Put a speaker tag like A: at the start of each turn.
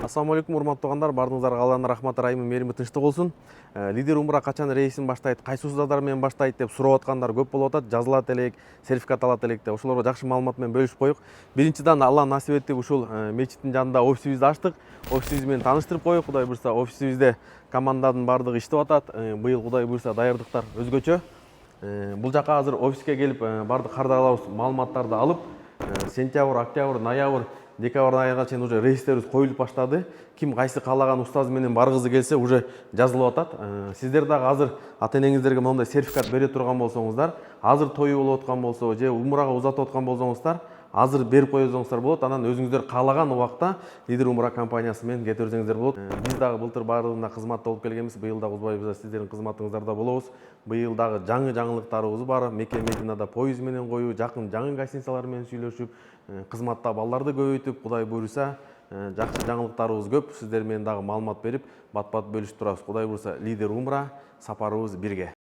A: Ассаламу алейкум, урматтуу туугандар, баарыңыздарга Алланын рахматы, райымы, мээрими тынчтык болсун. Лидер умра качан рейсин баштайт, кайсы учурдар менен баштайт деп сурап аткандар көп болуп атат. Жазылат элек, сертификат алат элек деп. Ошолорго жакшы маалымат менен бөлүшүп коелук. Биринчиден Алла насип этти, ушул мечиттин жанында офисибизди ачтык. Офисибиз менен тааныштырып коелук. Кудай буйрса, офисибизде командадын баардыгы иштеп атат. Быйыл Кудай буйрса даярдыктар өзгөчө. Бул жака азыр офиске келип, баардык кардарларыбыз маалыматтарды алып, сентябрь, октябрь, ноябрь, декабрь айга чейин уже рейстерибиз коюлуп баштады. Ким кайсы каалаган устаз менен баргысы келсе уже жазылып атат. Сиздер дагы азыр ата энеңиздерге мондай сертификат бере турган болсоңуздар, азыр тою болуп аткан болсо же умрага узатып аткан болсоңуздар, азыр берип коюңуздар болот. Анан өзүңүздөр каалаган убакта Лидер умра компаниясы менен кете берсеңиздер болот. Биз дагы былтыр баардыгына кызматта болуп келгенбиз. Быйыл дагы узбайбыз, сиздердин кызматыңыздарда болобуз. Быйыл дагы жаңы жаңылыктарыбыз бар. Мекке Мединада поезд менен коюу, жакын жаңы гостиницалар менен сүйлөшүп, кызматта балдарды көбөйтүп, Кудай буйрса, жакшы жаңылыктарыбыз көп. Сиздер менен дагы маалымат берип, бат-бат бөлүшүп турабыз. Кудай буйрса, Лидер умра сапарыбыз бирге.